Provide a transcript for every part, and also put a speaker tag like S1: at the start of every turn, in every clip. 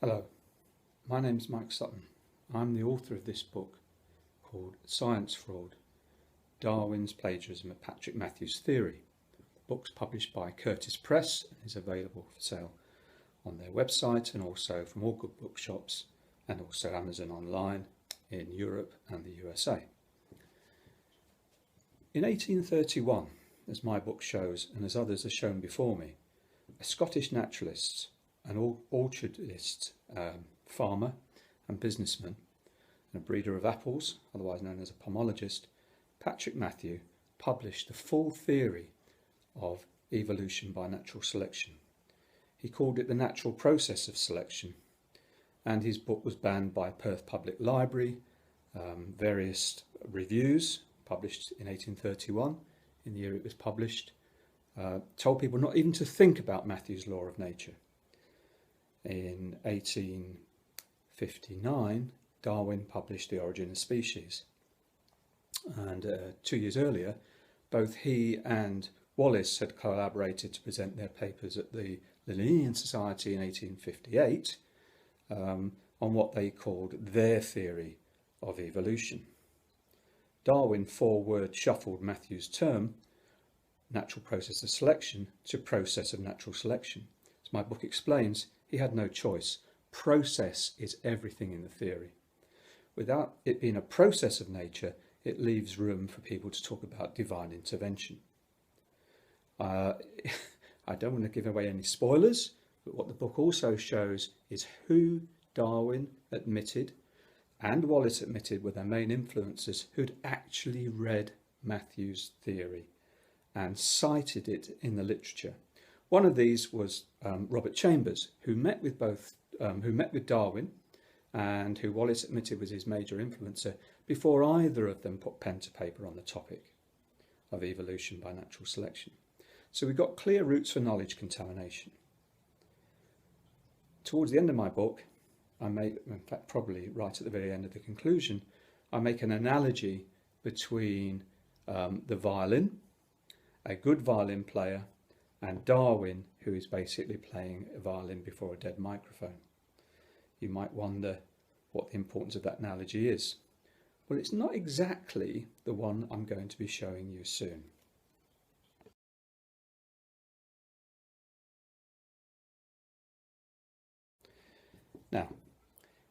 S1: Hello, my name's Mike Sutton. I'm the author of this book called Science Fraud, Darwin's Plagiarism of Patrick Matthews' Theory. The book's published by Curtis Press and is available for sale on their website and also from all good bookshops and also Amazon online in Europe and the USA. In 1831, as my book shows and as others have shown before me, a Scottish naturalist, an orchardist, farmer and businessman, and a breeder of apples, otherwise known as a pomologist, Patrick Matthew published the full theory of evolution by natural selection. He called it the natural process of selection, and his book was banned by Perth Public Library, various reviews published in 1831, in the year it was published, told people not even to think about Matthew's law of nature. In 1859, Darwin published The Origin of Species, and 2 years earlier, both he and Wallace had collaborated to present their papers at the Linnean Society in 1858 on what they called their theory of evolution. Darwin forward shuffled Matthew's term, natural process of selection, to process of natural selection. As my book explains, he had no choice. Process is everything in the theory. Without it being a process of nature, it leaves room for people to talk about divine intervention. I don't want to give away any spoilers, but what the book also shows is who Darwin admitted and Wallace admitted were their main influences who'd actually read Matthew's theory and cited it in the literature. One of these was Robert Chambers, who met with Darwin and who Wallace admitted was his major influencer before either of them put pen to paper on the topic of evolution by natural selection. So we've got clear routes for knowledge contamination. Towards the end of my book, I make, in fact probably right at the very end of the conclusion, I make an analogy between the violin, a good violin player, and Darwin, who is basically playing a violin before a dead microphone. You might wonder what the importance of that analogy is. Well, it's not exactly the one I'm going to be showing you soon. Now,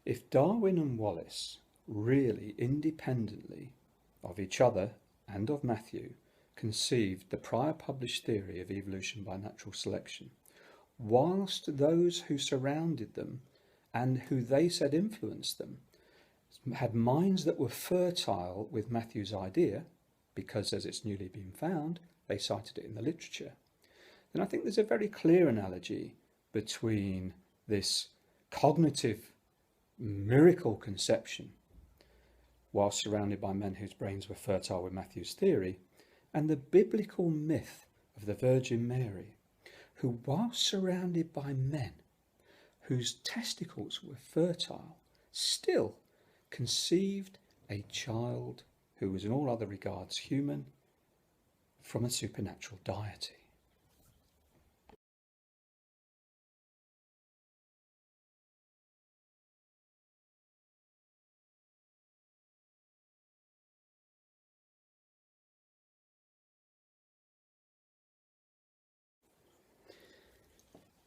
S1: if Darwin and Wallace really independently of each other and of Matthew conceived the prior published theory of evolution by natural selection, whilst those who surrounded them and who they said influenced them had minds that were fertile with Matthew's idea, because as it's newly been found, they cited it in the literature, then I think there's a very clear analogy between this cognitive miracle conception, while surrounded by men whose brains were fertile with Matthew's theory, and the biblical myth of the Virgin Mary, who, while surrounded by men whose testicles were fertile, still conceived a child who was in all other regards human from a supernatural deity.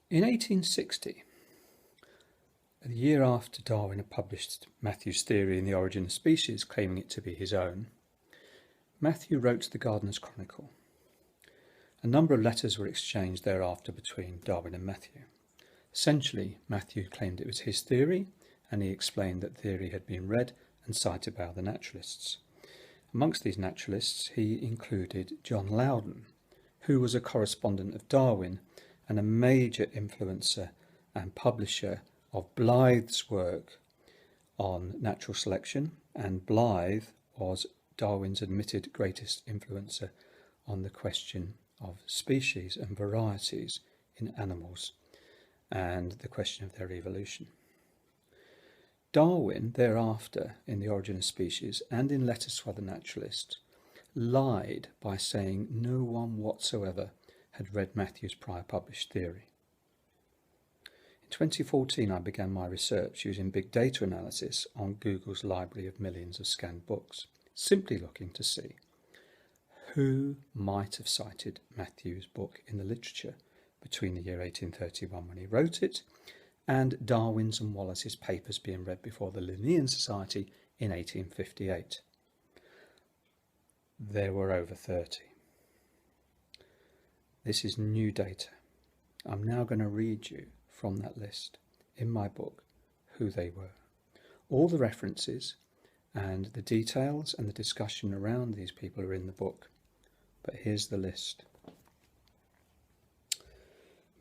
S1: In 1860, a year after Darwin had published Matthew's theory in The Origin of Species, claiming it to be his own, Matthew wrote the Gardener's Chronicle. A number of letters were exchanged thereafter between Darwin and Matthew. Essentially, Matthew claimed it was his theory, and he explained that the theory had been read and cited by other naturalists. Amongst these naturalists, he included John Loudon, who was a correspondent of Darwin and a major influencer and publisher of Blythe's work on natural selection, and Blythe was Darwin's admitted greatest influencer on the question of species and varieties in animals and the question of their evolution. Darwin thereafter, in The Origin of Species and in letters to other naturalists, lied by saying no one whatsoever had read Matthew's prior published theory. In 2014 I began my research using big data analysis on Google's library of millions of scanned books, simply looking to see who might have cited Matthew's book in the literature between the year 1831 when he wrote it and Darwin's and Wallace's papers being read before the Linnean Society in 1858. There were over 30. This is new data. I'm now going to read you from that list in my book who they were. All the references and the details and the discussion around these people are in the book. But here's the list.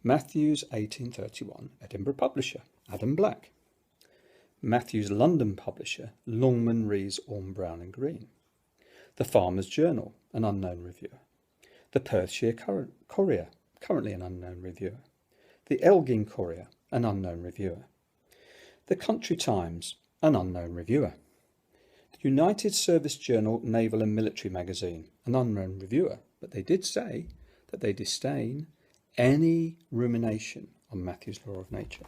S1: Matthew's 1831 Edinburgh publisher, Adam Black. Matthew's London publisher, Longman, Rees, Orme, Brown and Green. The Farmer's Journal, an unknown reviewer. The Perthshire Courier, currently an unknown reviewer. The Elgin Courier, an unknown reviewer. The Country Times, an unknown reviewer. The United Service Journal, Naval and Military Magazine, an unknown reviewer, but they did say that they disdain any rumination on Matthew's Law of Nature.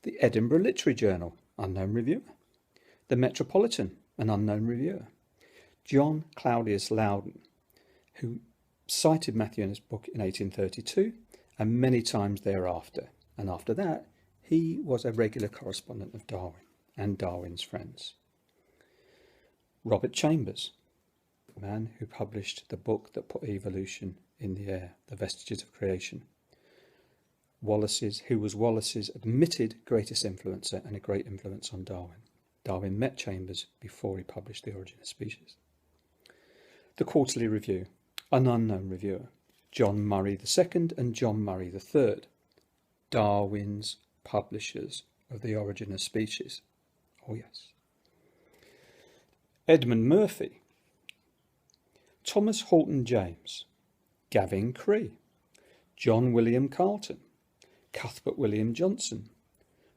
S1: The Edinburgh Literary Journal, unknown reviewer. The Metropolitan, an unknown reviewer. John Claudius Loudon, who cited Matthew in his book in 1832 and many times thereafter. And after that, he was a regular correspondent of Darwin and Darwin's friends. Robert Chambers, the man who published the book that put evolution in the air, The Vestiges of Creation. Who was Wallace's admitted greatest influencer and a great influence on Darwin. Darwin met Chambers before he published The Origin of Species. The Quarterly Review, an unknown reviewer. John Murray II and John Murray III, Darwin's publishers of The Origin of Species. Oh yes. Edmund Murphy, Thomas Horton James, Gavin Cree, John William Carlton, Cuthbert William Johnson,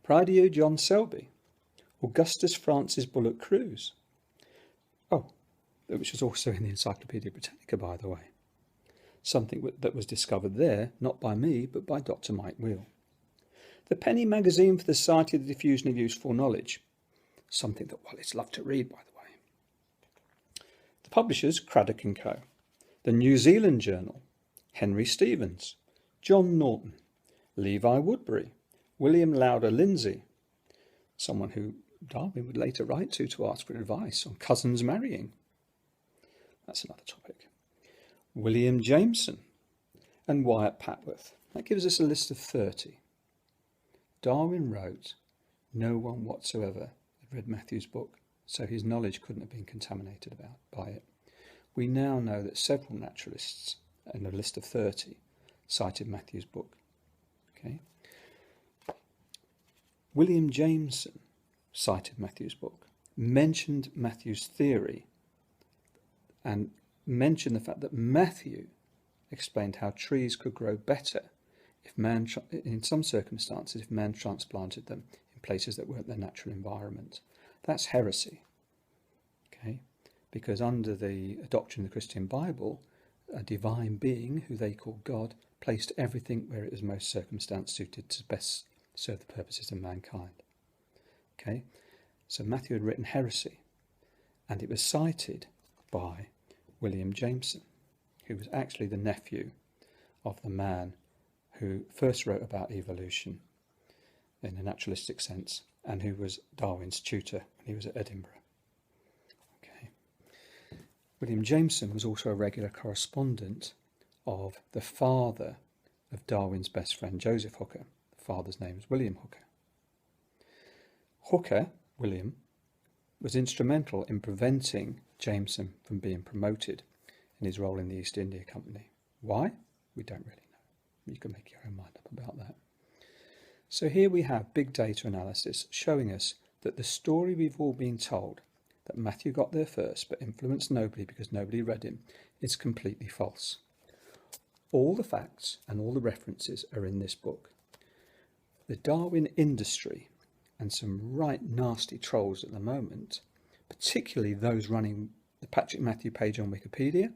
S1: Prideaux John Selby, Augustus Francis Bullock Cruz. Oh, which was also in the Encyclopaedia Britannica, by the way. Something that was discovered there, not by me, but by Dr Mike Wheel. The Penny Magazine for the Society of the Diffusion of Useful Knowledge. Something that Wallace loved to read, by the way. The publishers, Craddock & Co. The New Zealand Journal, Henry Stevens, John Norton, Levi Woodbury, William Lauder Lindsay, someone who Darwin would later write to ask for advice on cousins marrying. That's another topic. William Jameson and Wyatt Patworth. That gives us a list of 30. Darwin wrote, no one whatsoever had read Matthew's book, so his knowledge couldn't have been contaminated by it. We now know that several naturalists, in a list of 30, cited Matthew's book. Okay. William Jameson cited Matthew's book, mentioned Matthew's theory, and mentioned the fact that Matthew explained how trees could grow better if man, in some circumstances, if man transplanted them in places that weren't their natural environment. That's heresy, okay? Because under the doctrine of the Christian Bible, a divine being, who they call God, placed everything where it was most circumstance suited to best serve the purposes of mankind. Okay, so Matthew had written heresy, and it was cited by William Jameson, who was actually the nephew of the man who first wrote about evolution in a naturalistic sense, and who was Darwin's tutor when he was at Edinburgh. Okay. William Jameson was also a regular correspondent of the father of Darwin's best friend, Joseph Hooker. The father's name was William Hooker. Hooker, William, was instrumental in preventing Jameson from being promoted in his role in the East India Company. Why? We don't really know. You can make your own mind up about that. So here we have big data analysis showing us that the story we've all been told, that Matthew got there first but influenced nobody because nobody read him, is completely false. All the facts and all the references are in this book. The Darwin industry, and some right nasty trolls at the moment, particularly those running the Patrick Matthew page on Wikipedia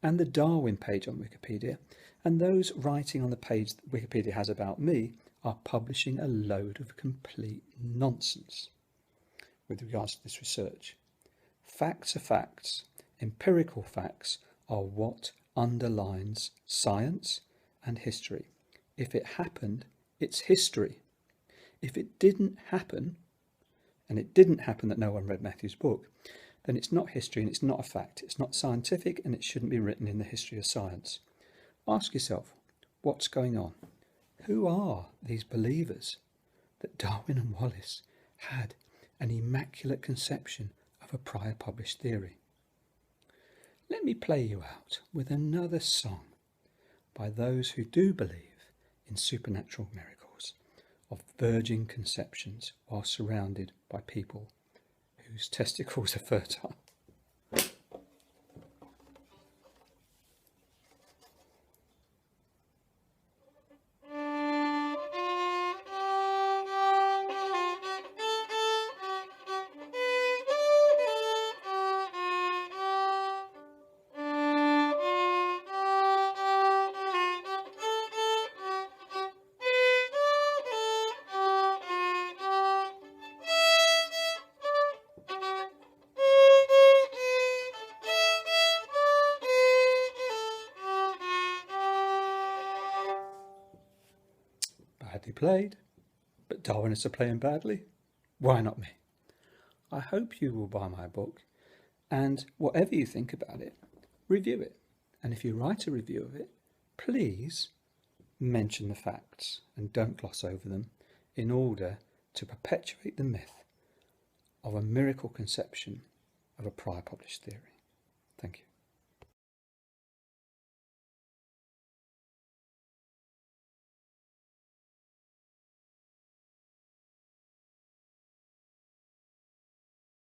S1: and the Darwin page on Wikipedia, and those writing on the page that Wikipedia has about me, are publishing a load of complete nonsense with regards to this research. Facts are facts. Empirical facts are what underlines science and history. If it happened, it's history. If it didn't happen, and it didn't happen that no one read Matthew's book, then it's not history and it's not a fact. It's not scientific and it shouldn't be written in the history of science. Ask yourself, what's going on? Who are these believers that Darwin and Wallace had an immaculate conception of a prior published theory? Let me play you out with another song by those who do believe in supernatural miracles of virgin conceptions while surrounded by people whose testicles are fertile. Badly played, but Darwinists are playing badly. Why not me? I hope you will buy my book, and whatever you think about it, review it. And if you write a review of it, please mention the facts and don't gloss over them in order to perpetuate the myth of a miracle conception of a prior published theory. Thank you.